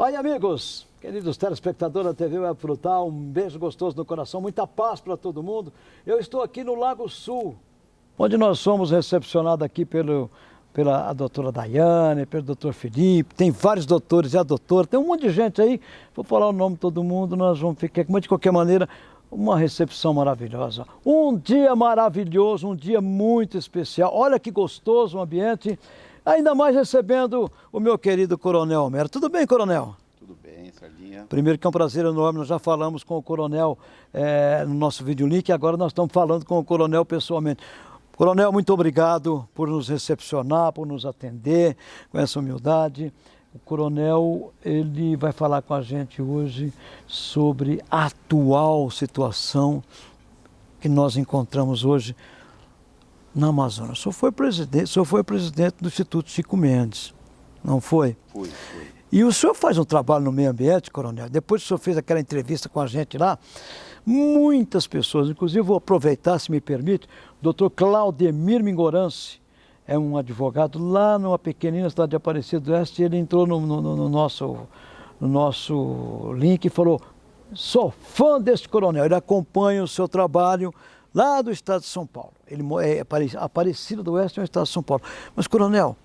Oi, amigos, queridos telespectadores da TV Web Frutal, um beijo gostoso no coração, muita paz para todo mundo. Eu estou aqui no Lago Sul, onde nós somos recepcionados aqui pela doutora Daiane, pelo doutor Felipe, tem vários doutores e a doutora, tem um monte de gente aí, vou falar o nome de todo mundo, nós vamos ficar, mas de qualquer maneira, uma recepção maravilhosa. Um dia maravilhoso, um dia muito especial, olha que gostoso o ambiente. Ainda mais recebendo o meu querido Coronel Homero. Tudo bem, Coronel? Tudo bem, Sardinha. Primeiro que é um prazer enorme, nós já falamos com o Coronel no nosso videolink e agora nós estamos falando com o Coronel pessoalmente. Coronel, muito obrigado por nos recepcionar, por nos atender com essa humildade. O Coronel, ele vai falar com a gente hoje sobre a atual situação que nós encontramos hoje na Amazônia. O senhor foi presidente do Instituto Chico Mendes, não foi? Fui. E o senhor faz um trabalho no meio ambiente, Coronel. Depois que o senhor fez aquela entrevista com a gente lá, muitas pessoas, inclusive vou aproveitar, se me permite, o doutor Claudemir Mingorance, é um advogado lá numa pequenina cidade de Aparecida do Oeste, ele entrou no nosso link e falou: sou fã deste coronel, ele acompanha o seu trabalho lá do estado de São Paulo. Ele é Aparecida do Oeste, é o estado de São Paulo. Mas, coronel,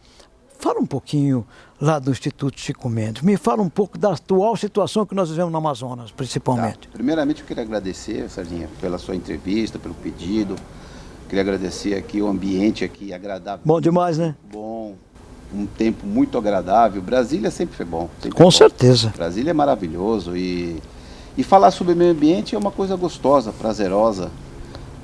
fala um pouquinho lá do Instituto Chico Mendes, me fala um pouco da atual situação que nós vivemos no Amazonas, principalmente. Tá. Primeiramente, eu queria agradecer, Sardinha, pela sua entrevista, pelo pedido. Queria agradecer aqui o ambiente aqui agradável. Bom demais, né? Bom, um tempo muito agradável. Brasília sempre foi bom. Com certeza. Brasília é maravilhoso e falar sobre o meio ambiente é uma coisa gostosa, prazerosa.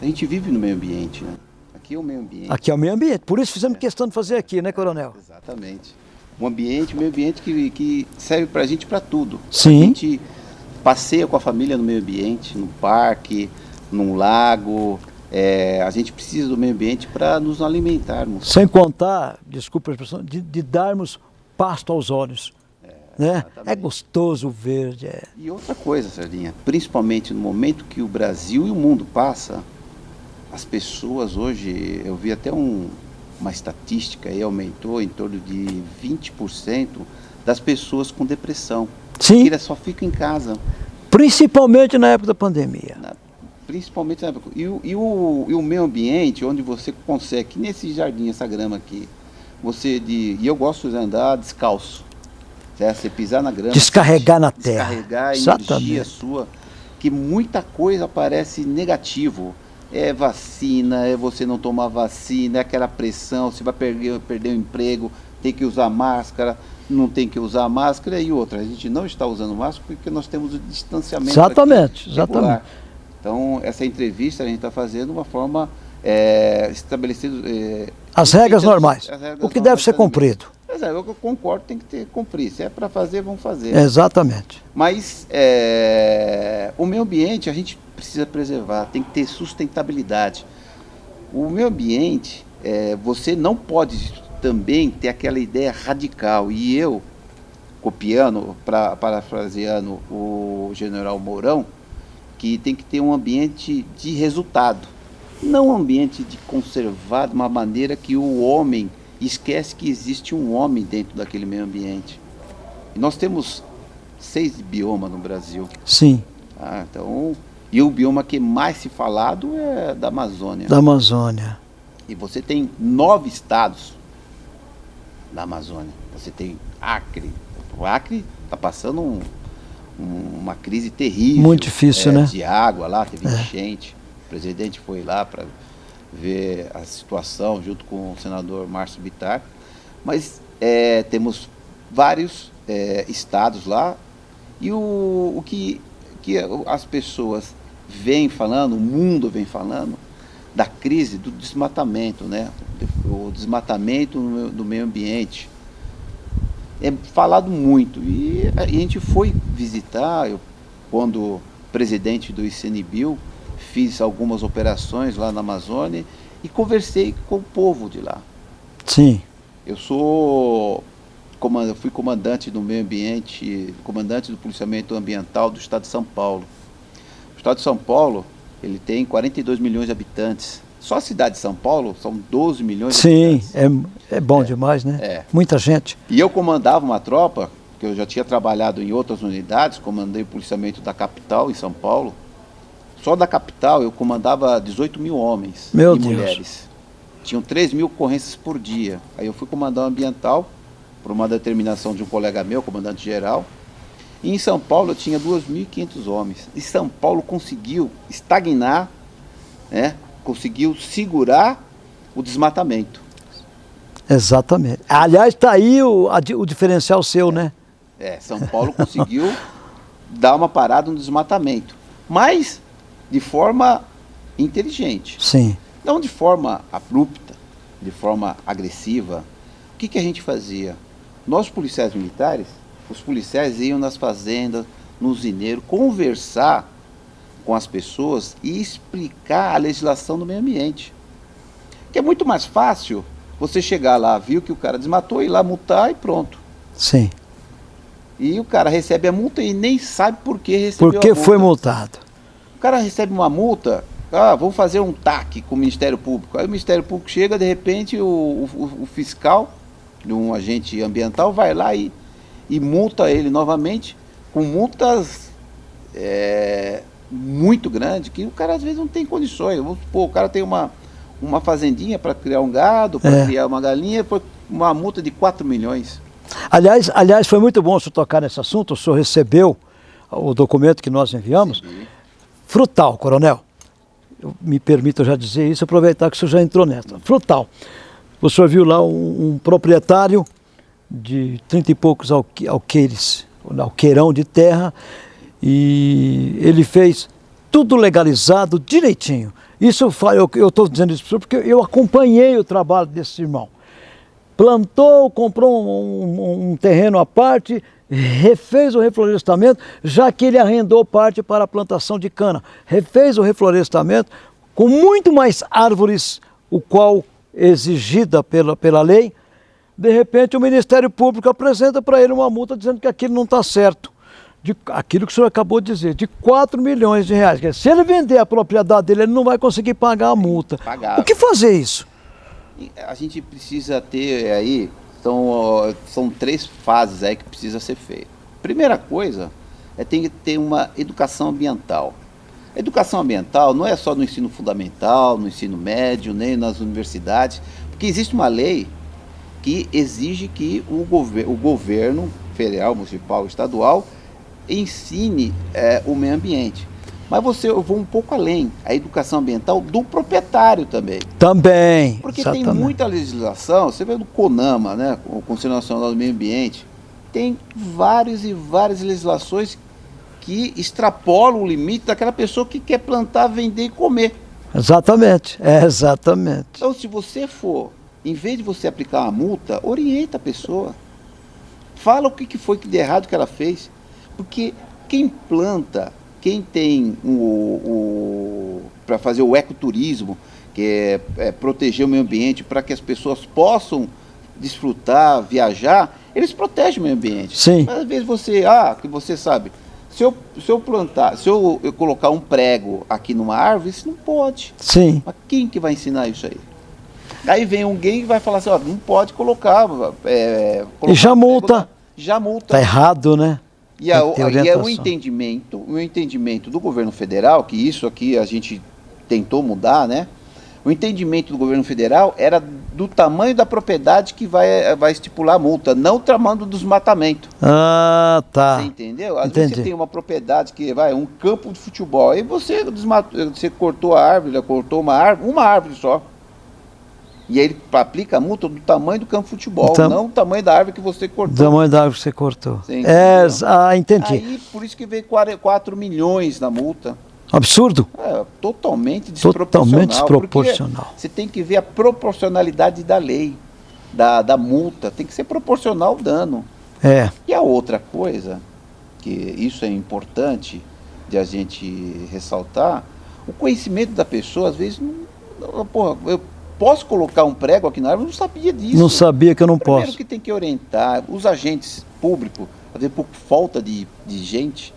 A gente vive no meio ambiente, né? Aqui é o meio ambiente. Aqui é o meio ambiente, por isso fizemos questão de fazer aqui, né, Coronel? Exatamente. O meio ambiente que serve pra gente para tudo. Sim. A gente passeia com a família no meio ambiente, no parque, num lago. A gente precisa do meio ambiente para nos alimentarmos. Sem contar, desculpa a expressão, de darmos pasto aos olhos. Né? É gostoso o verde. E outra coisa, Sardinha, principalmente no momento que o Brasil e o mundo passa, as pessoas hoje, eu vi até uma estatística aí, aumentou em torno de 20% das pessoas com depressão. Sim. Que só ficam em casa. Principalmente na época da pandemia. Principalmente na época. E o meio ambiente, onde você consegue, nesse jardim, essa grama aqui, e eu gosto de andar descalço. Certo? Você pisar na grama. Descarregar na terra. Descarregar a energia sua, que muita coisa parece negativo. É vacina, é você não tomar vacina, é aquela pressão, você vai perder o emprego, tem que usar máscara, não tem que usar máscara e outra. A gente não está usando máscara porque nós temos o distanciamento. Exatamente. Então, essa entrevista a gente está fazendo de uma forma estabelecendo... as regras normais, o que deve ser cumprido. Eu concordo, tem que cumprir. Se é para fazer, vamos fazer. Exatamente. Mas o meio ambiente a gente precisa preservar, tem que ter sustentabilidade. O meio ambiente, você não pode também ter aquela ideia radical. E eu, copiando, parafraseando o general Mourão, que tem que ter um ambiente de resultado. Não um ambiente de conservar de uma maneira que o homem esquece que existe um homem dentro daquele meio ambiente. E nós temos 6 biomas no Brasil. Sim. Então, e o bioma que mais se falado é da Amazônia. Da Amazônia. E você tem 9 estados da Amazônia. Você tem Acre. O Acre está passando uma crise terrível. Muito difícil, né? De água lá, teve enchente. O presidente foi lá para ver a situação junto com o senador Márcio Bittar, mas temos vários estados lá e o que as pessoas vêm falando, o mundo vem falando da crise do desmatamento, né? O desmatamento do meio ambiente é falado muito e a gente foi visitar, quando presidente do ICMBio, fiz algumas operações lá na Amazônia e conversei com o povo de lá. Sim. Eu fui comandante do meio ambiente, comandante do policiamento ambiental do estado de São Paulo. O estado de São Paulo, ele tem 42 milhões de habitantes. Só a cidade de São Paulo são 12 milhões de habitantes. Sim, é bom demais, né? É. Muita gente. E eu comandava uma tropa porque eu já tinha trabalhado em outras unidades, comandei o policiamento da capital, em São Paulo. Só da capital eu comandava 18 mil homens e mulheres. Tinham 3 mil ocorrências por dia. Aí eu fui comandar o ambiental, por uma determinação de um colega meu, comandante geral. E em São Paulo eu tinha 2.500 homens. E São Paulo conseguiu estagnar, né? Conseguiu segurar o desmatamento. Exatamente. Aliás, está aí o diferencial seu, né? São Paulo conseguiu dar uma parada no desmatamento, mas de forma inteligente. Sim. Não de forma abrupta, de forma agressiva. O que a gente fazia? Nós, policiais militares, os policiais iam nas fazendas, no usineiro, conversar com as pessoas e explicar a legislação do meio ambiente. Que é muito mais fácil você chegar lá, viu que o cara desmatou, ir lá multar e pronto. Sim. E o cara recebe a multa e nem sabe por que recebeu a multa. Por que foi multado? O cara recebe uma multa, vamos fazer um TAC com o Ministério Público. Aí o Ministério Público chega, de repente o fiscal, de um agente ambiental, vai lá e multa ele novamente, com multas muito grandes, que o cara às vezes não tem condições. Vamos supor, o cara tem uma fazendinha para criar um gado, para criar uma galinha, foi uma multa de 4 milhões. Aliás, foi muito bom o senhor tocar nesse assunto. O senhor recebeu o documento que nós enviamos. Sim. Frutal, coronel. Me permita já dizer isso, aproveitar que o senhor já entrou nessa. Frutal. O senhor viu lá um proprietário de 30 e poucos alqueirão de terra, e ele fez tudo legalizado direitinho. Isso eu estou dizendo isso porque eu acompanhei o trabalho desse irmão. Plantou, comprou um terreno à parte, refez o reflorestamento, já que ele arrendou parte para a plantação de cana. Refez o reflorestamento com muito mais árvores, o qual exigida pela lei. De repente o Ministério Público apresenta para ele uma multa dizendo que aquilo não está certo. Aquilo que o senhor acabou de dizer, de 4 milhões de reais. Se ele vender a propriedade dele, ele não vai conseguir pagar a multa. O que fazer isso? A gente precisa ter aí, são 3 fases aí que precisa ser feito. Primeira coisa, tem que ter uma educação ambiental. A educação ambiental não é só no ensino fundamental, no ensino médio, nem nas universidades, porque existe uma lei que exige que o governo federal, municipal, estadual, ensine o meio ambiente. Mas eu vou um pouco além, a educação ambiental do proprietário também. Também. Porque exatamente. Tem muita legislação, você vê no CONAMA, né, o Conselho Nacional do Meio Ambiente, tem várias e várias legislações que extrapolam o limite daquela pessoa que quer plantar, vender e comer. Exatamente, exatamente. Então, se você em vez de você aplicar uma multa, orienta a pessoa. Fala o que foi que de errado que ela fez. Porque quem planta, quem tem para fazer o ecoturismo, que é proteger o meio ambiente, para que as pessoas possam desfrutar, viajar, eles protegem o meio ambiente. Sim. Mas às vezes que você sabe, se eu colocar um prego aqui numa árvore, isso não pode. Sim. Mas quem que vai ensinar isso aí? Aí vem alguém que vai falar assim, não pode colocar. E já multa. Já multa. Está errado, né? E é o entendimento do governo federal, que isso aqui a gente tentou mudar, né? O entendimento do governo federal era do tamanho da propriedade que vai estipular a multa, não o tamanho do desmatamento. Ah, tá. Você entendeu? Às vezes você tem uma propriedade que um campo de futebol, aí você cortou a árvore, cortou uma árvore só. E aí ele aplica a multa do tamanho do campo de futebol, não o tamanho da árvore que você cortou. Do tamanho da árvore que você cortou. Entendi. Aí, por isso que veio 4 milhões na multa. Absurdo. Totalmente desproporcional. Totalmente desproporcional. Você tem que ver a proporcionalidade da lei, da multa. Tem que ser proporcional ao dano. E a outra coisa, que isso é importante de a gente ressaltar, o conhecimento da pessoa, às vezes, eu posso colocar um prego aqui na árvore? Eu não sabia disso. Não sabia que eu não posso. Primeiro que tem que orientar os agentes públicos, às vezes por falta de gente,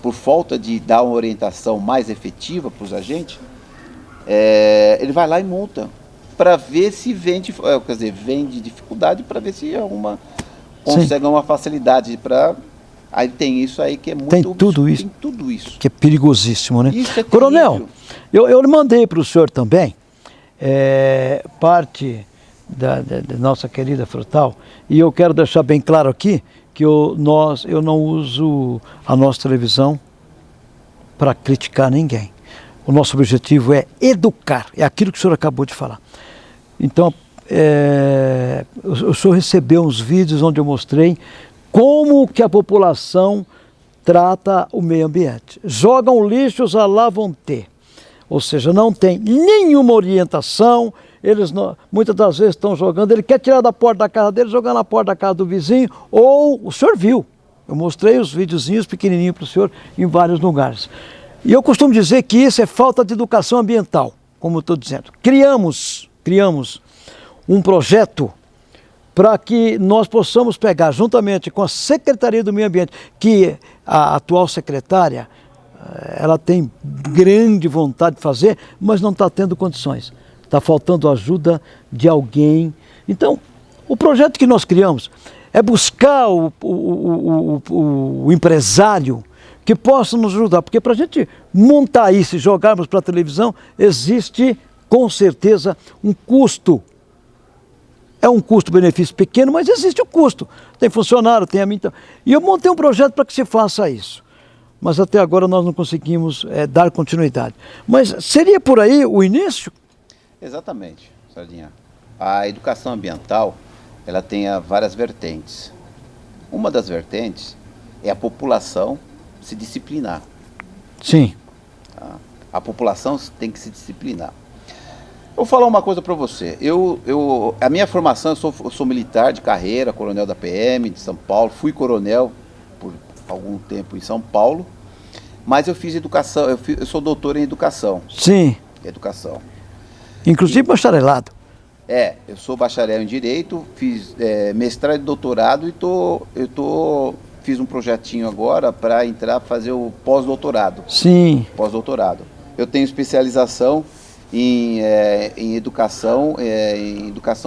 por falta de dar uma orientação mais efetiva para os agentes, ele vai lá e multa, para ver se vende dificuldade, para ver se conseguem uma facilidade para... Aí tem isso aí que é muito... Tem tudo isso. Tem tudo isso. Que é perigosíssimo, né? Isso é Coronel, eu mandei para o senhor também parte da nossa querida Frutal, e eu quero deixar bem claro aqui que eu não uso a nossa televisão para criticar ninguém. O nosso objetivo é educar, é aquilo que o senhor acabou de falar. Então, o senhor recebeu uns vídeos onde eu mostrei como que a população trata o meio ambiente. Jogam lixos à lá vão ter. Ou seja, não tem nenhuma orientação, eles muitas das vezes estão jogando, ele quer tirar da porta da casa dele, jogar na porta da casa do vizinho, ou o senhor viu. Eu mostrei os videozinhos pequenininhos para o senhor em vários lugares. E eu costumo dizer que isso é falta de educação ambiental, como eu estou dizendo. Criamos um projeto para que nós possamos pegar, juntamente com a Secretaria do Meio Ambiente, que a atual secretária, ela tem grande vontade de fazer, mas não está tendo condições. Está faltando ajuda de alguém. Então, o projeto que nós criamos é buscar o empresário que possa nos ajudar, porque para a gente montar isso e jogarmos para a televisão, existe com certeza um custo. É um custo-benefício pequeno, mas existe o custo. Tem funcionário, tem a mim. E eu montei um projeto para que se faça isso. Mas até agora nós não conseguimos dar continuidade. Mas seria por aí o início? Exatamente, Sardinha. A educação ambiental, ela tem várias vertentes. Uma das vertentes é a população se disciplinar. Sim. Tá? A população tem que se disciplinar. Eu vou falar uma coisa para você. A minha formação, eu sou militar de carreira, coronel da PM de São Paulo, fui coronel por algum tempo em São Paulo, mas eu fiz educação, eu sou doutor em educação. Sim. Educação. Inclusive bacharelado. Eu sou bacharel em Direito, fiz mestrado e doutorado e fiz um projetinho agora para entrar para fazer o pós-doutorado. Sim. Pós-doutorado. Eu tenho especialização em educação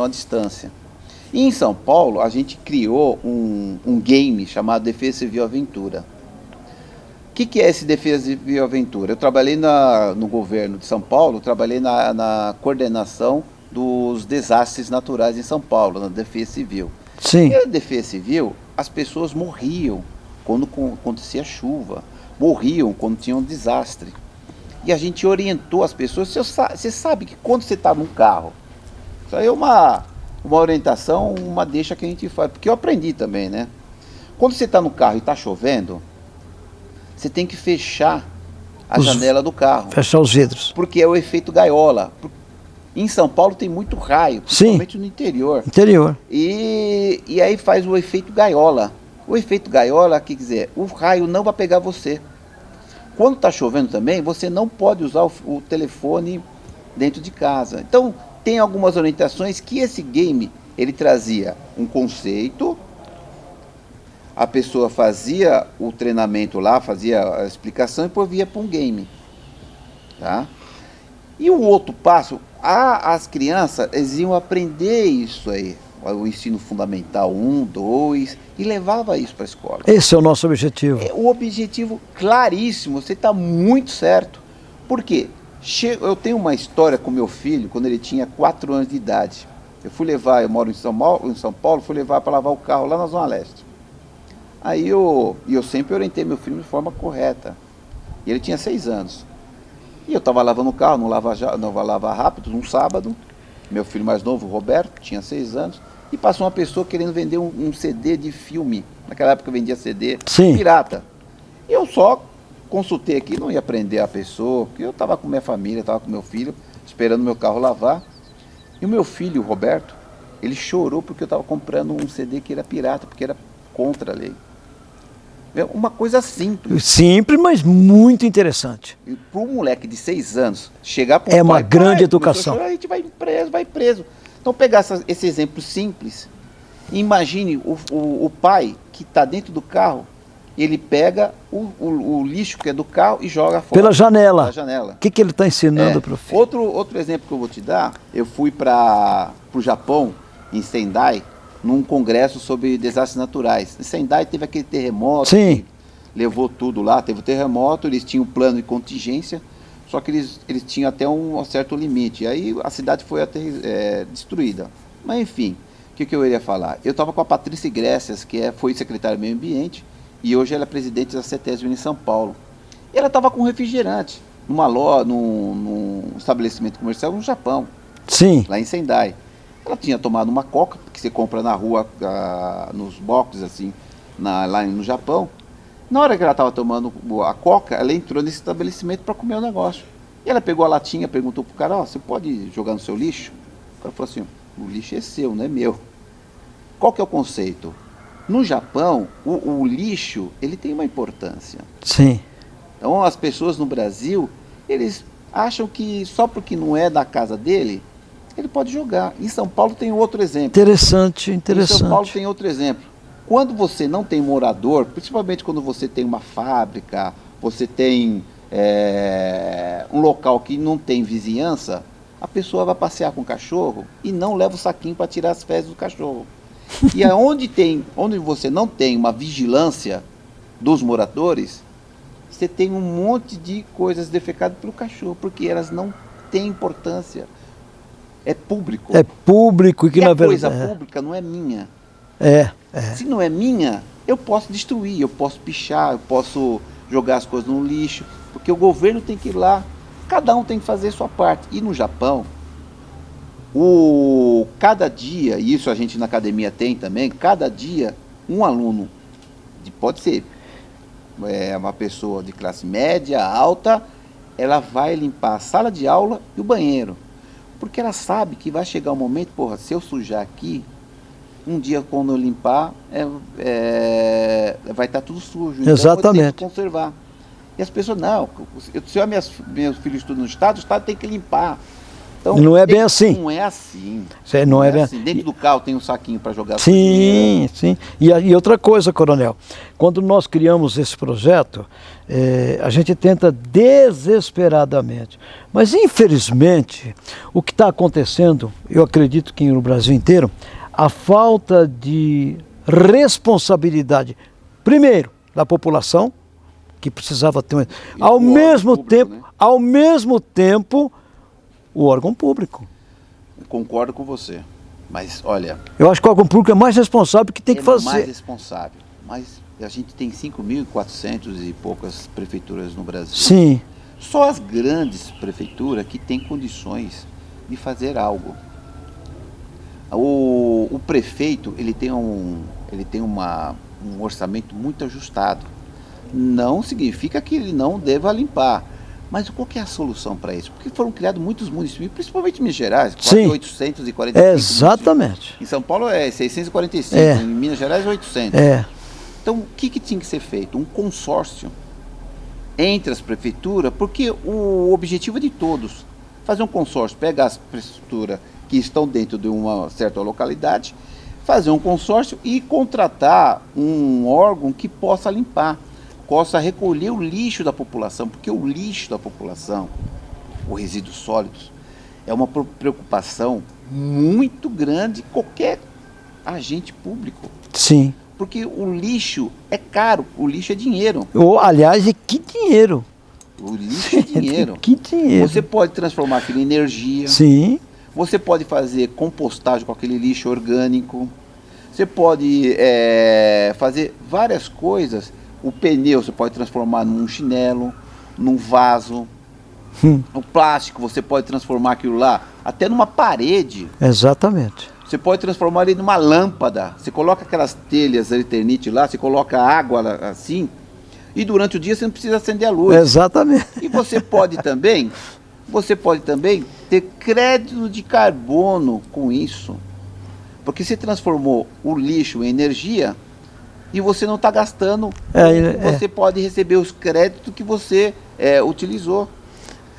à distância. E em São Paulo, a gente criou um game chamado Defesa Civil Aventura. O que é esse Defesa Civil Aventura? Eu trabalhei no governo de São Paulo, trabalhei na coordenação dos desastres naturais em São Paulo, na Defesa Civil. Sim. E na Defesa Civil, as pessoas morriam quando acontecia chuva, morriam quando tinha um desastre. E a gente orientou as pessoas. Você sabe que quando você está num carro, isso aí é uma orientação, uma deixa que a gente faz, porque eu aprendi também, né? Quando você está no carro e está chovendo, você tem que fechar a janela do carro. Fechar os vidros. Porque é o efeito gaiola. Em São Paulo tem muito raio, principalmente no interior. Interior. E aí faz o efeito gaiola. O efeito gaiola, quer dizer, o raio não vai pegar você. Quando está chovendo também, você não pode usar o telefone dentro de casa. Então, tem algumas orientações que esse game, ele trazia um conceito, a pessoa fazia o treinamento lá, fazia a explicação e depois via para um game. Tá? E o outro passo, as crianças, eles iam aprender isso aí, o ensino fundamental 1, 2, e levava isso para a escola. Esse é o nosso objetivo. É o objetivo claríssimo, você está muito certo. Por quê? Eu tenho uma história com meu filho, quando ele tinha 4 anos de idade. Eu moro em São Paulo, fui levar para lavar o carro lá na Zona Leste. Aí eu sempre orientei meu filho de forma correta. E ele tinha 6 anos. E eu estava lavando o carro, não lava rápido, num sábado. Meu filho mais novo, o Roberto, tinha 6 anos. E passou uma pessoa querendo vender um CD de filme. Naquela época eu vendia CD pirata. Eu só consultei aqui, não ia prender a pessoa, porque eu estava com minha família, estava com meu filho, esperando meu carro lavar. E o meu filho, o Roberto, ele chorou porque eu estava comprando um CD que era pirata, porque era contra a lei. Uma coisa simples. Simples, mas muito interessante. E para um moleque de 6 anos chegar para é uma grande educação. A gente vai preso. Então pegar esse exemplo simples, imagine o pai que está dentro do carro, ele pega o lixo que é do carro e joga fora. Pela janela. Pela janela. O que ele está ensinando para o filho? Outro exemplo que eu vou te dar, eu fui para o Japão, em Sendai, num congresso sobre desastres naturais. Em Sendai teve aquele terremoto, Sim. que levou tudo lá, teve o terremoto, eles tinham um plano de contingência, só que eles tinham até um certo limite. Aí a cidade foi até destruída. Mas enfim, o que eu iria falar? Eu estava com a Patrícia Iglesias, que foi secretária do Meio Ambiente, e hoje ela é presidente da CETESB em São Paulo. E ela estava com refrigerante, numa loja, num estabelecimento comercial no Japão, Sim. lá em Sendai. Ela tinha tomado uma coca, que você compra na rua, nos boxes, assim, lá no Japão. Na hora que ela estava tomando a coca, ela entrou nesse estabelecimento para comer o negócio. E ela pegou a latinha, perguntou pro cara, você pode jogar no seu lixo? O cara falou assim, o lixo é seu, não é meu. Qual que é o conceito? No Japão, o lixo, ele tem uma importância. Sim. Então, as pessoas no Brasil, eles acham que só porque não é da casa dele, ele pode jogar. Em São Paulo tem outro exemplo. Interessante. Em São Paulo tem outro exemplo. Quando você não tem morador, principalmente quando você tem uma fábrica, você tem um local que não tem vizinhança, a pessoa vai passear com o cachorro e não leva o saquinho para tirar as fezes do cachorro. E onde você não tem uma vigilância dos moradores, você tem um monte de coisas defecadas pelo cachorro, porque elas não têm importância. É público. É público e que na verdade... coisa pública não é minha. Se não é minha, eu posso destruir, eu posso pichar, eu posso jogar as coisas no lixo, porque o governo tem que ir lá, cada um tem que fazer a sua parte. E no Japão, cada dia, e isso a gente na academia tem também, cada dia um aluno, pode ser uma pessoa de classe média, alta, ela vai limpar a sala de aula e o banheiro. Porque ela sabe que vai chegar um momento, se eu sujar aqui, um dia quando eu limpar, vai estar tudo sujo. Então Exatamente. eu tenho que conservar. E as pessoas, não, se meus filhos estudam no Estado, o Estado tem que limpar. Então, não é bem assim. Não é assim. Não é bem assim. Dentro do carro tem um saquinho para jogar. Sim. E outra coisa, coronel, quando nós criamos esse projeto, a gente tenta desesperadamente. Mas, infelizmente, o que está acontecendo, eu acredito que no Brasil inteiro, a falta de responsabilidade, primeiro, da população, que precisava ter... Ao mesmo tempo, o órgão público. Concordo com você. Mas, olha... Eu acho que o órgão público é mais responsável que tem que fazer. É mais responsável. Mas a gente tem 5.400 e poucas prefeituras no Brasil. Sim. Só as grandes prefeituras que têm condições de fazer algo. O prefeito, ele tem um orçamento muito ajustado. Não significa que ele não deva limpar. Mas qual que é a solução para isso? Porque foram criados muitos municípios, principalmente em Minas Gerais, quase 845 exatamente. Municípios. Em São Paulo é 645, em Minas Gerais 800. Então, o que tinha que ser feito? Um consórcio entre as prefeituras, porque o objetivo é de todos. Fazer um consórcio, pegar as prefeituras que estão dentro de uma certa localidade, fazer um consórcio e contratar um órgão que possa limpar, possa recolher o lixo da população, porque o lixo da população, os resíduos sólidos, é uma preocupação muito grande de qualquer agente público. Sim. Porque o lixo é caro, o lixo é dinheiro. Aliás, que dinheiro? O lixo é dinheiro. Que dinheiro. Você pode transformar aquilo em energia. Sim. Você pode fazer compostagem com aquele lixo orgânico. Você pode fazer várias coisas. O pneu você pode transformar num chinelo, num vaso. O plástico você pode transformar aquilo lá até numa parede. Exatamente. Você pode transformar ele numa lâmpada. Você coloca aquelas telhas Eternite lá, você coloca água assim, e durante o dia você não precisa acender a luz. Exatamente. E você pode também ter crédito de carbono com isso. Porque você transformou o lixo em energia e você não está gastando. Você pode receber os créditos que você utilizou.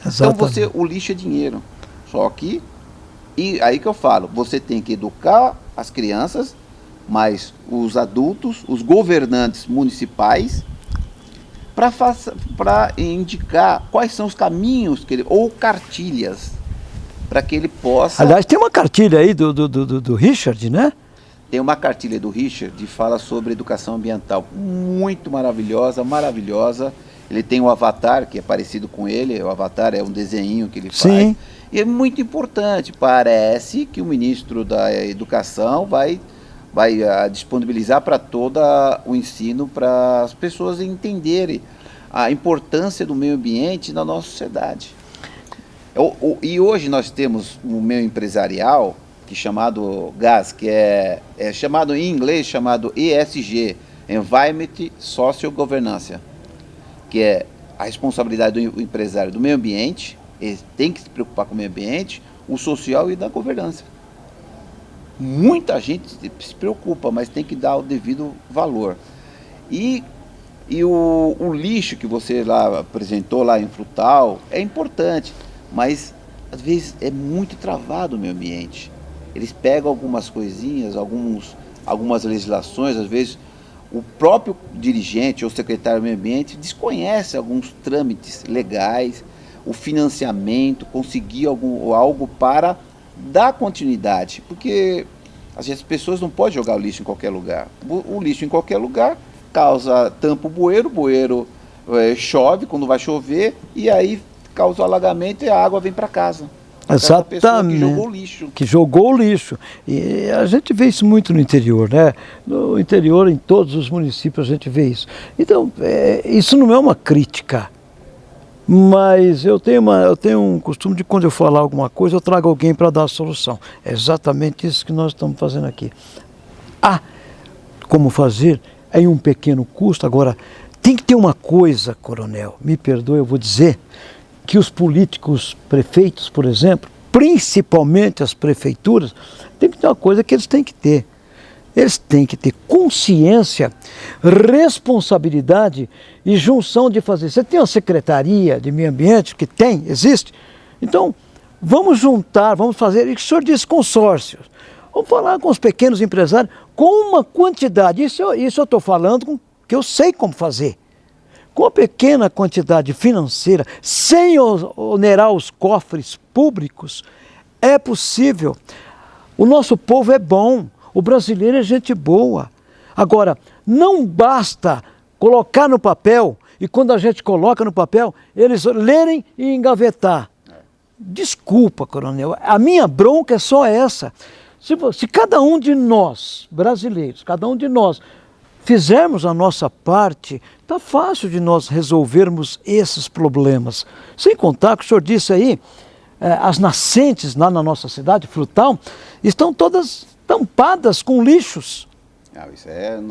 Exatamente. Então o lixo é dinheiro. Só que, e aí que eu falo, você tem que educar as crianças, mas os adultos, os governantes municipais, para indicar quais são os caminhos ou cartilhas, para que ele possa... Aliás, tem uma cartilha aí do Richard, né? tem uma cartilha do Richard que fala sobre educação ambiental, muito maravilhosa, maravilhosa. Ele tem o avatar, que é parecido com ele, o avatar é um desenho que ele faz. Sim. E é muito importante, parece que o ministro da Educação vai disponibilizar para todo o ensino, para as pessoas entenderem a importância do meio ambiente na nossa sociedade. E hoje nós temos um meio empresarial, que chamado GAS, que é chamado em inglês, chamado ESG, Environment Social Governance, que é a responsabilidade do empresário do meio ambiente, ele tem que se preocupar com o meio ambiente, o social e da governança. Muita gente se preocupa, mas tem que dar o devido valor. E o lixo que você lá apresentou lá em Frutal é importante, mas às vezes é muito travado o meio ambiente. Eles pegam algumas coisinhas, algumas legislações, às vezes o próprio dirigente ou secretário do meio ambiente desconhece alguns trâmites legais, o financiamento, conseguir algo para dar continuidade, porque às vezes as pessoas não podem jogar o lixo em qualquer lugar. O lixo em qualquer lugar tampa o bueiro chove quando vai chover, e aí causa o alagamento e a água vem para casa. Exatamente. Que jogou o lixo. Que jogou o lixo. E a gente vê isso muito no interior, né? No interior, em todos os municípios, a gente vê isso. Então, isso não é uma crítica. Mas eu tenho um costume de, quando eu falar alguma coisa, eu trago alguém para dar a solução. É exatamente isso que nós estamos fazendo aqui. Como fazer em um pequeno custo. Agora, tem que ter uma coisa, coronel, me perdoe, eu vou dizer, que os políticos, prefeitos, por exemplo, principalmente as prefeituras, tem que ter uma coisa que eles têm que ter. Eles têm que ter consciência, responsabilidade e junção de fazer. Você tem uma secretaria de meio ambiente que existe? Então, vamos juntar, vamos fazer, e o senhor disse consórcios. Vamos falar com os pequenos empresários com uma quantidade, isso eu estou falando que eu sei como fazer. Com a pequena quantidade financeira, sem onerar os cofres públicos, é possível. O nosso povo é bom, o brasileiro é gente boa. Agora, não basta colocar no papel, e quando a gente coloca no papel, eles lerem e engavetar. Desculpa, coronel, a minha bronca é só essa. Se cada um de nós, brasileiros, cada um de nós, fizermos a nossa parte, está fácil de nós resolvermos esses problemas. Sem contar que o senhor disse aí, as nascentes lá na nossa cidade, Frutal, estão todas tampadas com lixos. Isso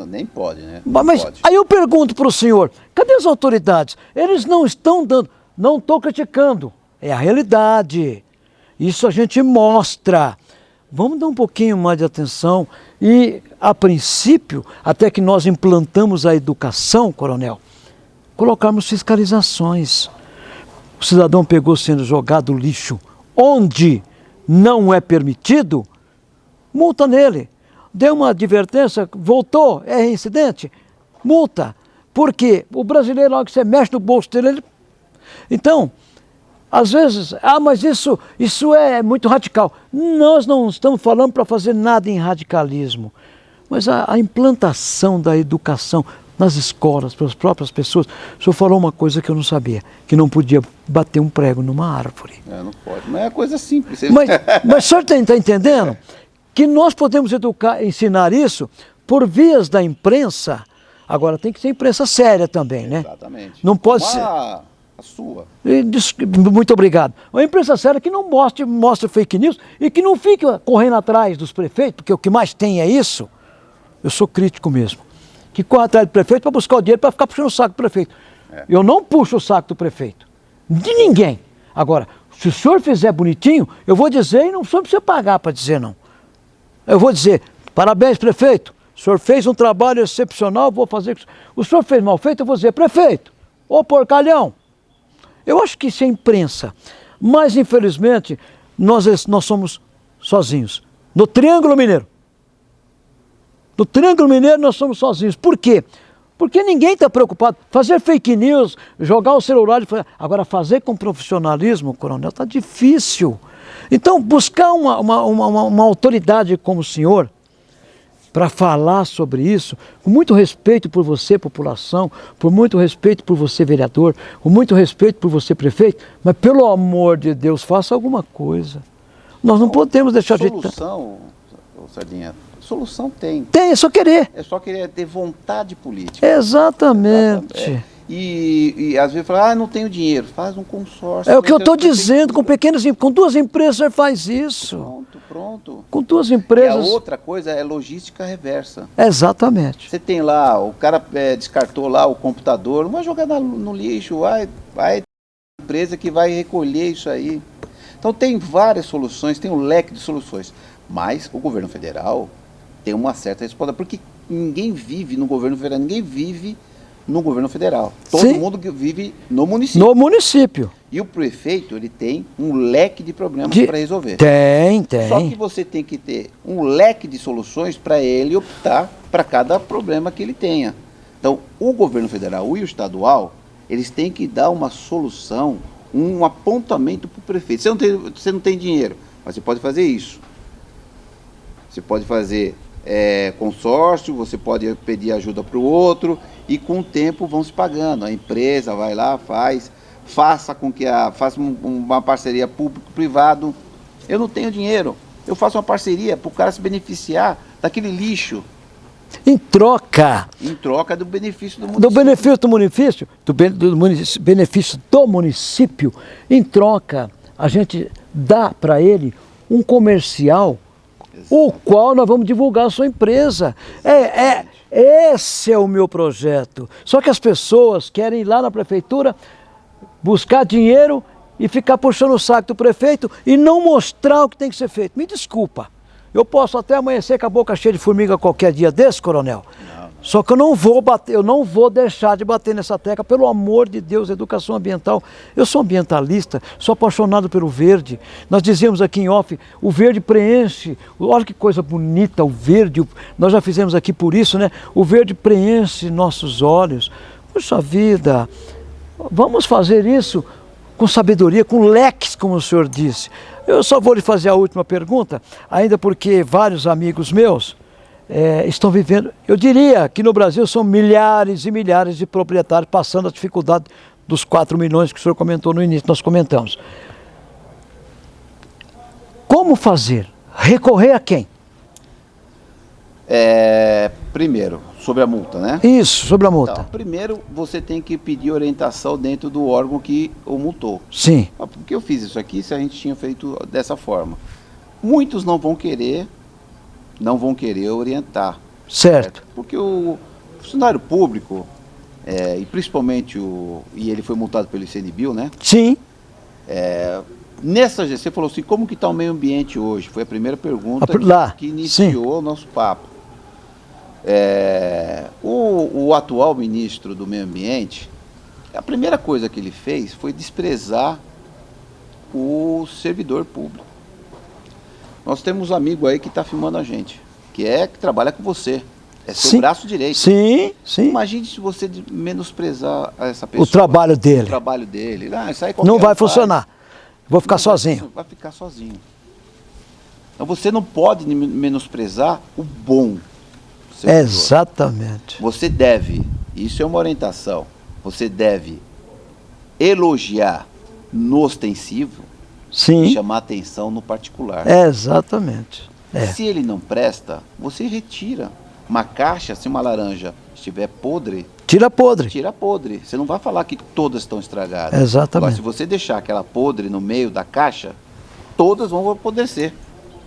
nem pode, né? Mas pode. Aí eu pergunto para o senhor, cadê as autoridades? Eles não estão dando, não estou criticando, é a realidade. Isso a gente mostra. Vamos dar um pouquinho mais de atenção e, a princípio, até que nós implantamos a educação, coronel, colocarmos fiscalizações. O cidadão pegou sendo jogado lixo onde não é permitido, multa nele. Deu uma advertência, voltou, é reincidente, multa. Por quê? O brasileiro, logo que você mexe no bolso dele, Então, às vezes, mas isso é muito radical. Nós não estamos falando para fazer nada em radicalismo, mas a implantação da educação nas escolas, para as próprias pessoas. O senhor falou uma coisa que eu não sabia, que não podia bater um prego numa árvore. Não pode, mas é coisa simples. Mas o senhor está entendendo que nós podemos ensinar isso por vias da imprensa. Agora tem que ser imprensa séria também, né? Exatamente. Não pode ser... A sua. Muito obrigado. Uma imprensa séria que não mostre fake news e que não fique correndo atrás dos prefeitos, porque o que mais tem é isso. Eu sou crítico mesmo. Que corre atrás do prefeito para buscar o dinheiro para ficar puxando o saco do prefeito. Eu não puxo o saco do prefeito. De ninguém. Agora, se o senhor fizer bonitinho, eu vou dizer e não precisa pagar para dizer não. Eu vou dizer, parabéns prefeito, o senhor fez um trabalho excepcional, vou fazer... O senhor fez mal feito, eu vou dizer, prefeito, ô porcalhão. Eu acho que isso é imprensa, mas infelizmente nós somos sozinhos. No Triângulo Mineiro. No Triângulo Mineiro nós somos sozinhos. Por quê? Porque ninguém está preocupado. Fazer fake news, jogar o celular... Agora, fazer com profissionalismo, coronel, está difícil. Então, buscar uma autoridade como o senhor, para falar sobre isso, com muito respeito por você, população, por muito respeito por você, vereador, com muito respeito por você, prefeito, mas pelo amor de Deus, faça alguma coisa. Nós não podemos deixar de... Solução, Sardinha, solução tem. Tem, é só querer. É só querer ter vontade política. Exatamente. E às vezes fala, não tenho dinheiro, faz um consórcio. É o que eu estou dizendo, com 2 empresas você faz isso. Pronto. Com 2 empresas. E a outra coisa é logística reversa. Exatamente. Você tem lá, o cara descartou lá o computador, não vai jogar no lixo, vai ter uma empresa que vai recolher isso aí. Então tem várias soluções, tem um leque de soluções. Mas o governo federal tem uma certa responsabilidade, porque ninguém vive no governo federal, ninguém vive no governo federal. Todo Sim. mundo vive no município. No município. E o prefeito, ele tem um leque de problemas para resolver. Tem. Só que você tem que ter um leque de soluções para ele optar para cada problema que ele tenha. Então, o governo federal e o estadual, eles têm que dar uma solução, um apontamento para o prefeito. Você não tem dinheiro, mas você pode fazer isso. Você pode fazer consórcio, você pode pedir ajuda para o outro e com o tempo vão se pagando. A empresa vai lá, faça com que faça uma parceria público-privado. Eu não tenho dinheiro, eu faço uma parceria para o cara se beneficiar daquele lixo. Em troca do benefício do município. Do benefício do município, benefício do município, em troca, a gente dá para ele um comercial, o qual nós vamos divulgar a sua empresa. Esse é o meu projeto. Só que as pessoas querem ir lá na prefeitura buscar dinheiro e ficar puxando o saco do prefeito e não mostrar o que tem que ser feito. Me desculpa. Eu posso até amanhecer com a boca cheia de formiga qualquer dia desse, coronel. Não. Só que eu não vou deixar de bater nessa tecla, pelo amor de Deus, educação ambiental. Eu sou ambientalista, sou apaixonado pelo verde. Nós dizíamos aqui em off, o verde preenche, olha que coisa bonita o verde, nós já fizemos aqui por isso, né? O verde preenche nossos olhos. Puxa vida, vamos fazer isso com sabedoria, com leques, como o senhor disse. Eu só vou lhe fazer a última pergunta, ainda porque vários amigos meus estão vivendo, eu diria que no Brasil são milhares e milhares de proprietários passando a dificuldade dos 4 milhões que o senhor comentou no início, nós comentamos. Como fazer? Recorrer a quem? Primeiro, sobre a multa, né? Isso, sobre a multa. Então, primeiro, você tem que pedir orientação dentro do órgão que o multou. Sim. Por que eu fiz isso aqui se a gente tinha feito dessa forma? Muitos não vão querer orientar. Certo. Porque o funcionário público, e principalmente e ele foi multado pelo ICMBio, né? Sim. Nessa você falou assim, como que está o meio ambiente hoje? Foi a primeira pergunta que iniciou o nosso papo. O atual ministro do Meio Ambiente, a primeira coisa que ele fez foi desprezar o servidor público. Nós temos um amigo aí que está filmando a gente, que trabalha com você, é seu braço direito. Sim, sim. Imagine se você menosprezar essa pessoa. O trabalho dele. Isso aí não vai funcionar. Vou ficar sozinho. Vai ficar sozinho. Então você não pode menosprezar o bom servidor. Exatamente. Você deve, isso é uma orientação, você deve elogiar no ostensivo e chamar atenção no particular. Exatamente. Se ele não presta, você retira. Uma caixa, se uma laranja estiver podre... Tira podre. Tira podre. Você não vai falar que todas estão estragadas. Exatamente. Agora, se você deixar aquela podre no meio da caixa, todas vão apodrecer.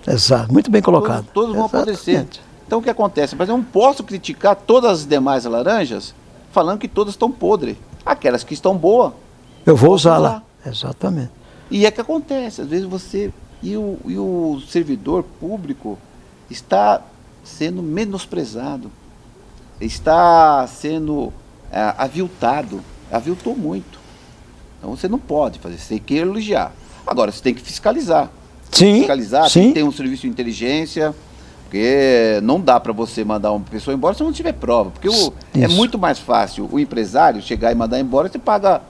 Exato. Muito bem colocado. Todas vão apodrecer. Então, o que acontece? Mas eu não posso criticar todas as demais laranjas falando que todas estão podres. Aquelas que estão boas, eu vou usá-la. Exatamente. E é que acontece. Às vezes você... E o servidor público está sendo menosprezado, está sendo aviltado, aviltou muito. Então você não pode fazer, você tem que elogiar. Agora você tem que fiscalizar. Sim, fiscalizar, tem que ter um serviço de inteligência, porque não dá para você mandar uma pessoa embora se não tiver prova. Porque é muito mais fácil o empresário chegar e mandar embora, você paga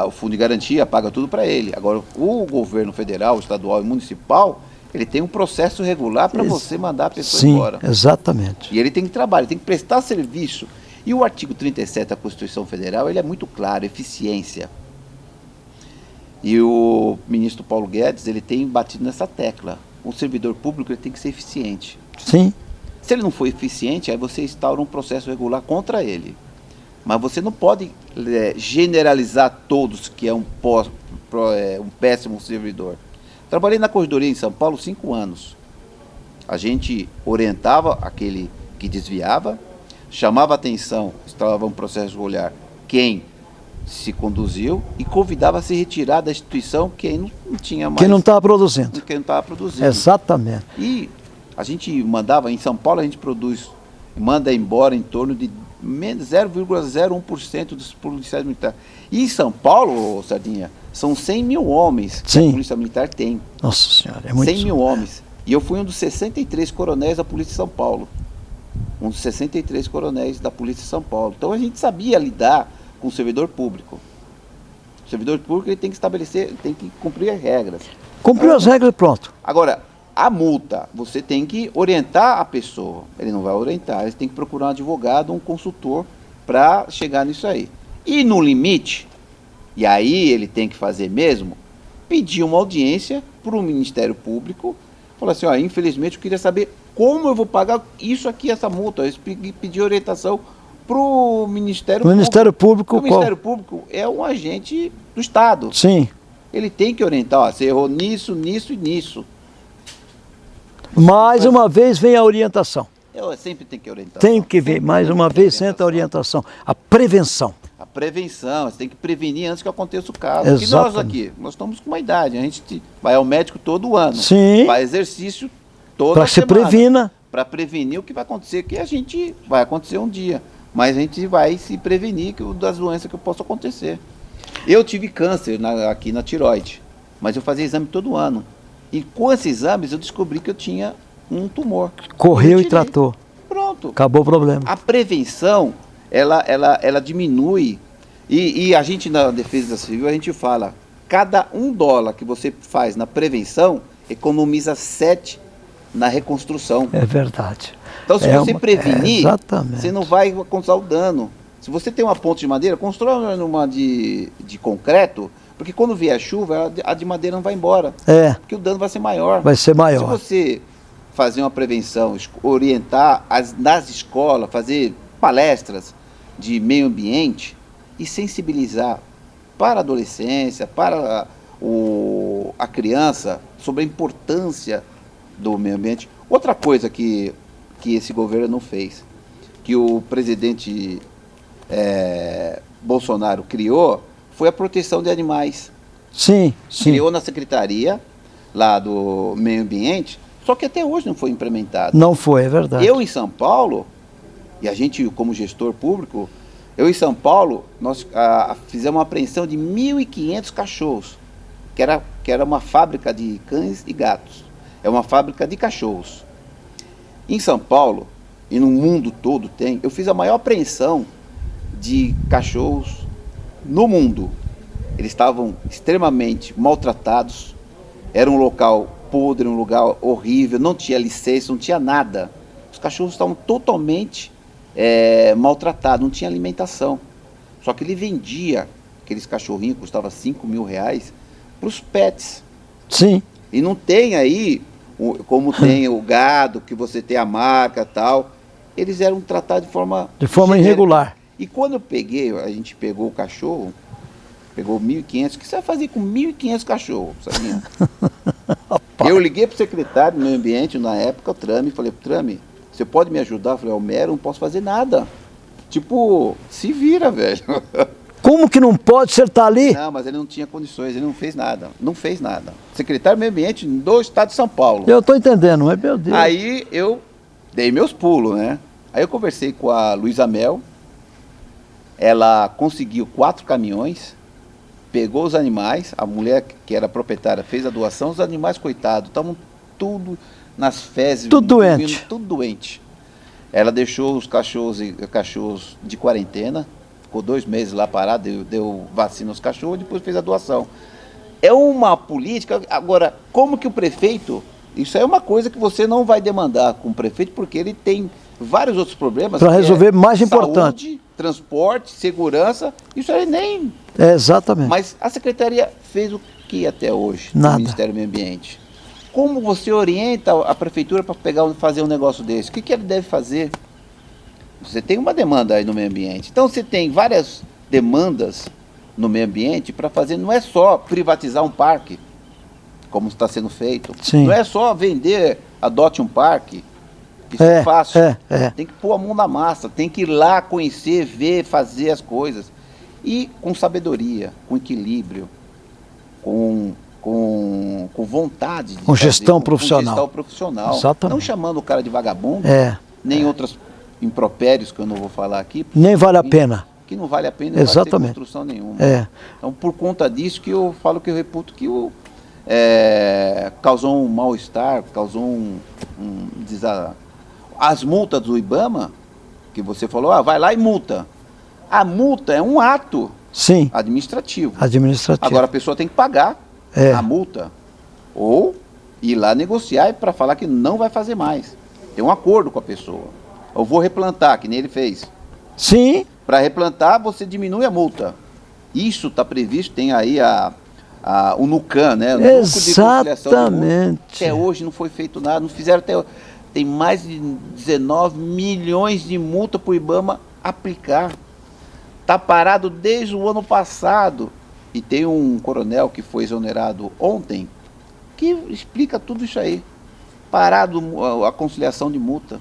o fundo de garantia, paga tudo para ele. Agora, o governo federal, estadual e municipal, Ele tem um processo regular para você mandar a pessoa Sim, embora. Exatamente. E ele tem que trabalhar, ele tem que prestar serviço. E o artigo 37 da Constituição Federal, ele é muito claro, eficiência. E o ministro Paulo Guedes, ele tem batido nessa tecla. O servidor público, ele tem que ser eficiente. Sim. Se ele não for eficiente, aí você instaura um processo regular contra ele. Mas você não pode generalizar todos que é um péssimo servidor. Trabalhei na corredoria em São Paulo 5 anos. A gente orientava aquele que desviava, chamava atenção, estava um processo regular, quem se conduziu e convidava a se retirar da instituição quem não tinha mais. Quem não estava produzindo. Quem não estava produzindo. Exatamente. E a gente mandava, em São Paulo a gente manda embora em torno de 0,01% dos policiais militares. E em São Paulo, Sardinha, são 100 mil homens que a Polícia Militar tem. Nossa Senhora, é muito. 100 mil homens. E eu fui um dos 63 coronéis da Polícia de São Paulo. Um dos 63 coronéis da Polícia de São Paulo. Então a gente sabia lidar com o servidor público. O servidor público ele tem que estabelecer, tem que cumprir as regras. Cumpriu as regras e pronto. Agora, a multa, você tem que orientar a pessoa. Ele não vai orientar, ele tem que procurar um advogado, um consultor para chegar nisso aí. E no limite, e aí ele tem que fazer mesmo, pedir uma audiência para o Ministério Público, falar assim, ó, infelizmente eu queria saber como eu vou pagar isso aqui, essa multa. Eu pedi orientação para o Ministério Público. O Ministério Público, o Ministério Público é um agente do Estado. Sim. Ele tem que orientar, ó, você errou nisso, nisso e nisso. Mais uma vez vem a orientação. Eu sempre tenho que orientar. Tem que ver, mais uma vez entra a orientação. A prevenção. A prevenção, você tem que prevenir antes que aconteça o caso. Exatamente. Porque nós aqui, nós estamos com uma idade, a gente vai ao médico todo ano. Sim. Faz exercício toda Para que se semana. previna. Para prevenir o que vai acontecer, que a gente vai acontecer um dia. Mas a gente vai se prevenir das doenças que possam acontecer. Eu tive câncer aqui na tireoide, mas eu fazia exame todo ano. E com esses exames eu descobri que eu tinha um tumor. Correu e tratou. Pronto. Acabou o problema. A prevenção, ela diminui. E a gente na Defesa Civil, a gente fala, cada $1 que você faz na prevenção, economiza 7 na reconstrução. É verdade. Então se você prevenir, exatamente. você não vai causar o dano. Se você tem uma ponte de madeira, constrói uma de concreto, porque quando vier a chuva, a de madeira não vai embora. É. Porque o dano vai ser maior. Vai ser maior. Se você fazer uma prevenção, orientar nas escolas, fazer palestras de meio ambiente e sensibilizar para a adolescência, para a criança, sobre a importância do meio ambiente. Outra coisa que esse governo não fez, que o presidente Bolsonaro criou, foi a proteção de animais. Sim, sim. Criou na secretaria lá do meio ambiente, só que até hoje não foi implementado. Não foi, é verdade. Eu em São Paulo, e a gente como gestor público, eu em São Paulo, nós fizemos uma apreensão de 1.500 cachorros, que era uma fábrica de cães e gatos. É uma fábrica de cachorros. Em São Paulo, e no mundo todo tem, eu fiz a maior apreensão de cachorros no mundo. Eles estavam extremamente maltratados, era um local podre, um lugar horrível, não tinha licença, não tinha nada. Os cachorros estavam totalmente maltratados, não tinha alimentação. Só que ele vendia aqueles cachorrinhos, custava R$5.000, para os pets. Sim. E não tem aí, como tem o gado, que você tem a marca e tal, eles eram tratados de forma irregular. E quando a gente pegou o cachorro, pegou 1.500, o que você vai fazer com 1.500 cachorros, sabia? Eu liguei para o secretário do meio ambiente na época, o Trame, e falei, Trame, você pode me ajudar? Eu falei, Homero, não posso fazer nada. Tipo, se vira, velho. Como que não pode? Você tá ali? Não, mas ele não tinha condições, ele não fez nada. Não fez nada. Secretário do meio ambiente do estado de São Paulo. Eu tô entendendo, mas meu Deus. Aí eu dei meus pulos, né? Aí eu conversei com a Luísa Mel, ela conseguiu 4 caminhões, pegou os animais, a mulher que era proprietária fez a doação, os animais, coitados, estavam tudo nas fezes. Tudo doente. Tudo doente. Ela deixou os cachorros de quarentena, ficou 2 meses lá parado, deu vacina aos cachorros, depois fez a doação. É uma política. Agora, como que o prefeito Isso é uma coisa que você não vai demandar com o prefeito, porque ele tem vários outros problemas. Para resolver mais saúde, importante. Transporte, segurança, isso aí nem... Exatamente. Mas a Secretaria fez o que até hoje? Nada. No Ministério do Meio Ambiente. Como você orienta a Prefeitura para fazer um negócio desse? O que ele deve fazer? Você tem uma demanda aí no meio ambiente. Então você tem várias demandas no meio ambiente para fazer, não é só privatizar um parque, como está sendo feito. Sim. Não é só vender, adote um parque. Isso é fácil. Tem que pôr a mão na massa, tem que ir lá conhecer, ver, fazer as coisas. E com sabedoria, com equilíbrio, com vontade. Com gestão profissional. Com gestão profissional. Exatamente. Não chamando o cara de vagabundo, nem outros impropérios que eu não vou falar aqui. Nem vale a pena. Que não vale a pena, Exatamente. Não vai ter construção nenhuma. Então, por conta disso que eu falo que eu reputo que causou um mal-estar, causou as multas do IBAMA, que você falou, vai lá e multa. A multa é um ato administrativo. Agora a pessoa tem que pagar a multa. Ou ir lá negociar para falar que não vai fazer mais. Tem um acordo com a pessoa. Eu vou replantar, que nem ele fez. Sim. Para replantar, você diminui a multa. Isso está previsto, tem aí o NUCAN, né? O Núcleo de Conciliação de Multa. Até hoje não foi feito nada, não fizeram até... Tem mais de 19 milhões de multa para o IBAMA aplicar. Está parado desde o ano passado. E tem um coronel que foi exonerado ontem, que explica tudo isso aí. Parado a conciliação de multa.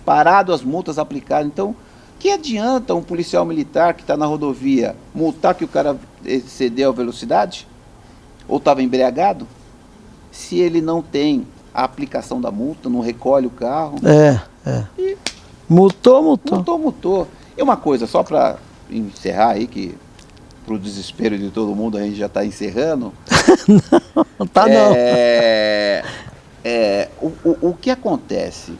Parado as multas aplicadas. Então, que adianta um policial militar que está na rodovia multar que o cara excedeu a velocidade? Ou estava embriagado? Se ele não tem a aplicação da multa, não recolhe o carro. E multou. E uma coisa, só para encerrar aí, que para o desespero de todo mundo a gente já está encerrando. Não está não. O que acontece?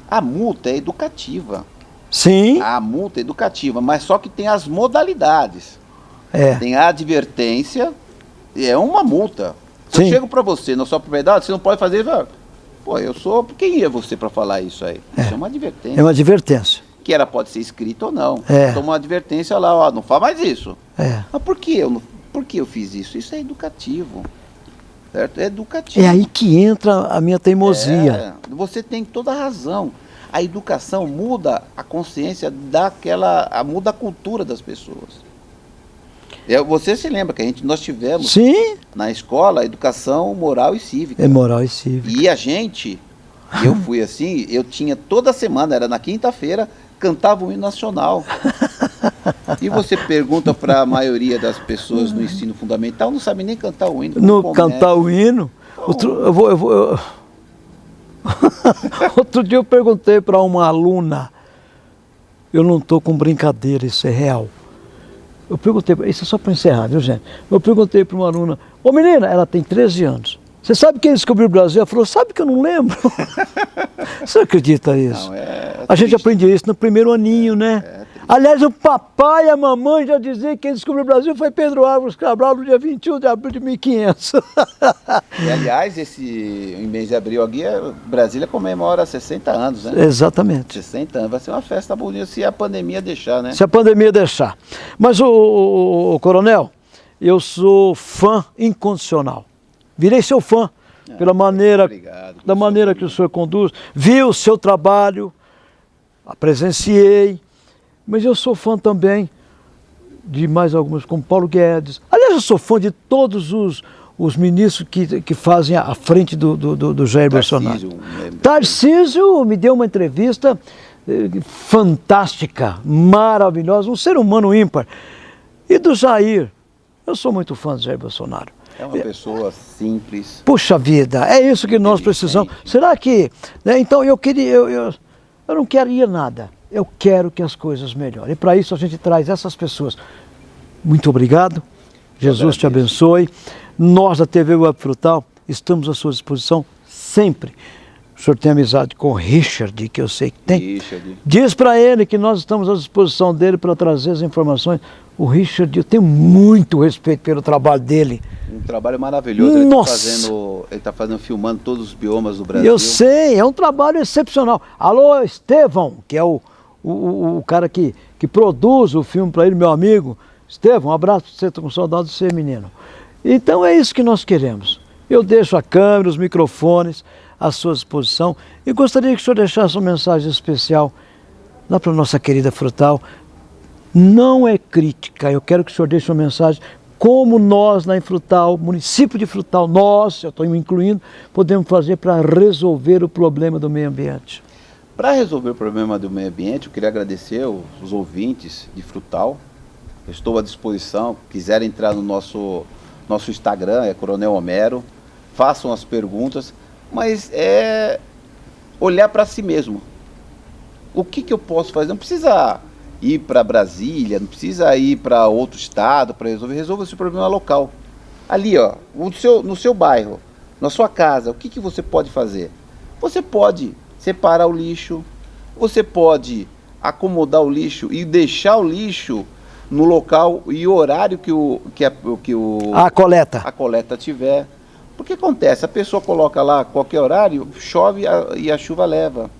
A multa é educativa. Sim. A multa é educativa, mas só que tem as modalidades. Tem a advertência, é uma multa. Se eu chego para você na sua propriedade, você não pode fazer... Pô, quem é você para falar isso aí? Isso é uma advertência. É uma advertência. Que ela pode ser escrita ou não. Toma uma advertência lá, não faz mais isso. Mas por que eu fiz isso? Isso é educativo. Certo? É educativo. É aí que entra a minha teimosia. Você tem toda a razão. A educação muda a consciência muda a cultura das pessoas. Você se lembra que nós tivemos na escola educação moral e cívica. Moral e cívica. E eu fui assim, eu tinha toda semana, era na quinta-feira, cantava o hino nacional. E você pergunta para a maioria das pessoas no ensino fundamental, não sabe nem cantar o hino. Não cantar o hino? Outro dia eu perguntei para uma aluna, eu não estou com brincadeira, isso é real. Eu perguntei, isso é só para encerrar, viu gente? Eu perguntei para uma aluna, menina, ela tem 13 anos. Você sabe quem descobriu o Brasil? Ela falou, sabe que eu não lembro. Você acredita nisso? Não, a gente aprende isso no primeiro aninho, né? Aliás, o papai e a mamãe já diziam que quem descobriu o Brasil foi Pedro Álvares Cabral no dia 21 de abril de 1500. E aliás, em mês de abril aqui, Brasília comemora 60 anos, né? Exatamente. 60 anos, vai ser uma festa bonita se a pandemia deixar, né? Se a pandemia deixar. Mas, o coronel, eu sou fã incondicional. Virei seu fã, pela maneira, da maneira que o senhor conduz. Vi o seu trabalho, presenciei, mas eu sou fã também de mais alguns, como Paulo Guedes. Aliás, eu sou fã de todos os ministros que fazem à frente do Jair Bolsonaro. Tarcísio me deu uma entrevista fantástica, maravilhosa, um ser humano ímpar. E do Jair, eu sou muito fã do Jair Bolsonaro. É uma pessoa simples. Puxa vida, é isso que nós precisamos. Será que... Então eu não queria nada. Eu quero que as coisas melhorem. E para isso a gente traz essas pessoas. Muito obrigado. Jesus te abençoe. Nós da TV Web Frutal estamos à sua disposição sempre. o senhor tem amizade com o Richard, que eu sei que tem. Richard. Diz para ele que nós estamos à disposição dele para trazer as informações. O Richard, eu tenho muito respeito pelo trabalho dele. Um trabalho maravilhoso. Nossa! Ele está fazendo, filmando todos os biomas do Brasil. Eu sei, é um trabalho excepcional. Alô, Estevão, que é o cara que produz o filme para ele, meu amigo. Estevão, um abraço para você, estou com saudade de você, menino. Então é isso que nós queremos. Eu deixo a câmera, os microfones à sua disposição e gostaria que o senhor deixasse uma mensagem especial lá para a nossa querida Frutal. Não é crítica, eu quero que o senhor deixe uma mensagem como nós lá em Frutal, município de Frutal, nós, eu estou me incluindo, podemos fazer para resolver o problema do meio ambiente. Para resolver o problema do meio ambiente, eu queria agradecer os ouvintes de Frutal. Eu estou à disposição, quiserem entrar no nosso Instagram, é Coronel Homero, façam as perguntas, mas é olhar para si mesmo. O que eu posso fazer? Não precisa ir para Brasília, não precisa ir para outro estado para resolver esse problema local. Ali, ó, no seu bairro, na sua casa, o que você pode fazer? Você pode separar o lixo, você pode acomodar o lixo e deixar o lixo no local e horário A coleta tiver. Porque acontece, a pessoa coloca lá qualquer horário, chove e a chuva leva.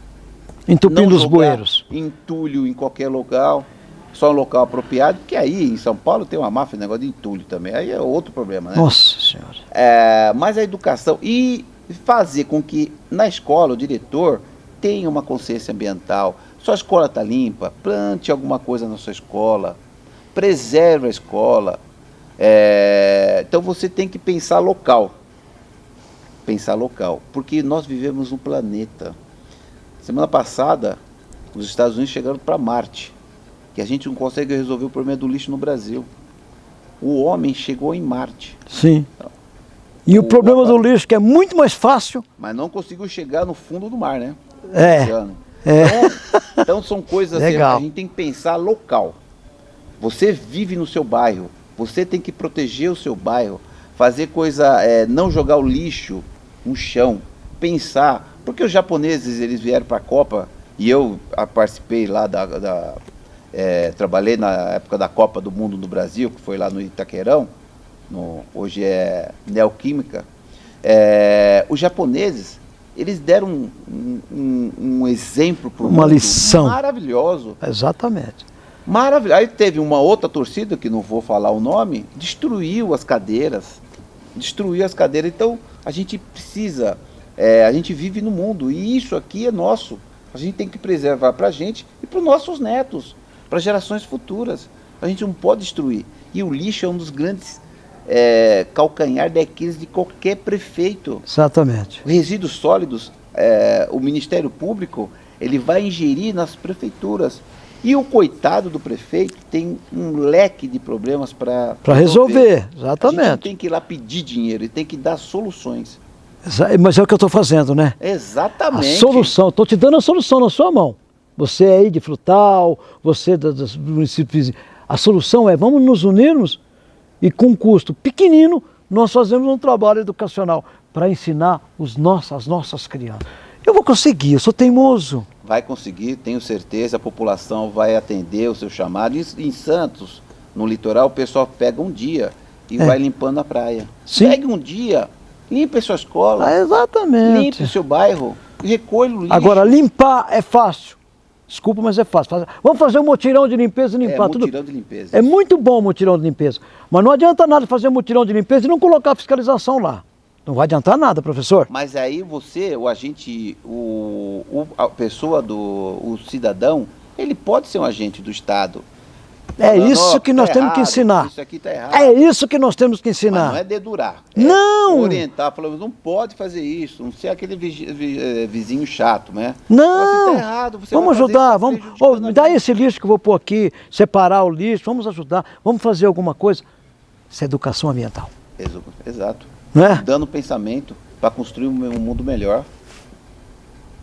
Entupindo os bueiros. Entulho em qualquer local, só um local apropriado, porque aí em São Paulo tem uma máfia, negócio de entulho também, aí é outro problema, né? Nossa Senhora. Mas a educação e fazer com que na escola o diretor tenha uma consciência ambiental. Sua escola está limpa, plante alguma coisa na sua escola, preserve a escola. Então você tem que pensar local. Pensar local, porque nós vivemos um planeta. Semana passada, os Estados Unidos chegaram para Marte, que a gente não consegue resolver o problema do lixo no Brasil. O homem chegou em Marte. Sim. E o problema do lixo, que é muito mais fácil. Mas não conseguiu chegar no fundo do mar, né? É. Então são coisas assim, a gente tem que pensar local. Você vive no seu bairro, você tem que proteger o seu bairro, fazer coisa, não jogar o lixo no chão, pensar. Porque os japoneses, eles vieram para a Copa, e eu participei lá trabalhei na época da Copa do Mundo no Brasil, que foi lá no Itaquerão, hoje é Neoquímica. Os japoneses, eles deram um exemplo para o mundo. Uma lição. Maravilhoso. Exatamente. Maravilhoso. Aí teve uma outra torcida, que não vou falar o nome, destruiu as cadeiras. Então, a gente precisa... a gente vive no mundo e isso aqui é nosso. A gente tem que preservar para a gente e para os nossos netos, para gerações futuras. A gente não pode destruir. E o lixo é um dos grandes calcanhar daqueles de qualquer prefeito. Exatamente. Resíduos sólidos, o Ministério Público, ele vai ingerir nas prefeituras. E o coitado do prefeito tem um leque de problemas para resolver. Exatamente. A gente não tem que ir lá pedir dinheiro, ele tem que dar soluções. Mas é o que eu estou fazendo, né? Exatamente. A solução, estou te dando a solução na sua mão. Você aí de Frutal, você dos municípios vizinhos. A solução é, vamos nos unirmos e com um custo pequenino, nós fazemos um trabalho educacional para ensinar as nossas crianças. Eu vou conseguir, eu sou teimoso. Vai conseguir, tenho certeza, a população vai atender o seu chamado. Em Santos, no litoral, o pessoal pega um dia e vai limpando a praia. Sim. Pegue um dia, limpe a sua escola, exatamente. Limpe o seu bairro, recolha o lixo. Agora, limpar é fácil. Desculpa, mas é fácil. Vamos fazer um mutirão de limpeza e limpar tudo. Mutirão de limpeza. É muito bom o mutirão de limpeza. Mas não adianta nada fazer um mutirão de limpeza e não colocar a fiscalização lá. Não vai adiantar nada, professor. Mas aí você, o agente, a pessoa o cidadão, ele pode ser um agente do Estado. É isso que nós temos que ensinar. Isso aqui está errado. É isso que nós temos que ensinar. Mas não é dedurar. Não! Orientar, falando, não pode fazer isso, não ser aquele vizinho chato, né? Não! Você está errado, você vamos vai ajudar, me dá esse lixo que eu vou pôr aqui, separar o lixo, vamos ajudar, vamos fazer alguma coisa. Isso é educação ambiental. Exato. Não é? Dando pensamento para construir um mundo melhor.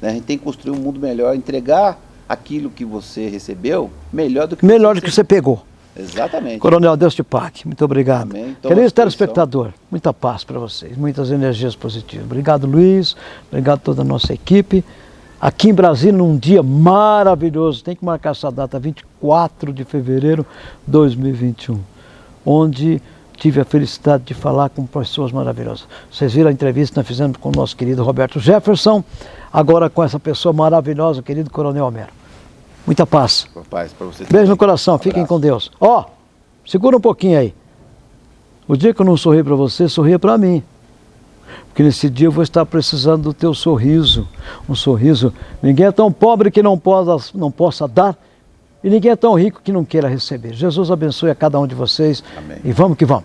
A gente tem que construir um mundo melhor, entregar aquilo que você recebeu melhor do que você pegou. Exatamente. Coronel, Deus te pague. Muito obrigado. Amém. Então, Querido à disposição. telespectador, muita paz para vocês, muitas energias positivas. Obrigado, Luiz. Obrigado a toda a nossa equipe. Aqui em Brasília, num dia maravilhoso, tem que marcar essa data, 24 de fevereiro de 2021, onde tive a felicidade de falar com pessoas maravilhosas. Vocês viram a entrevista que nós fizemos com o nosso querido Roberto Jefferson, agora com essa pessoa maravilhosa, o querido Coronel Homero. Muita paz. Paz para você. Beijo no coração, fiquem com Deus. Ó, segura um pouquinho aí. O dia que eu não sorri para você, sorria para mim. Porque nesse dia eu vou estar precisando do teu sorriso. Um sorriso. Ninguém é tão pobre que não possa dar. E ninguém é tão rico que não queira receber. Jesus abençoe a cada um de vocês. Amém. E vamos que vamos.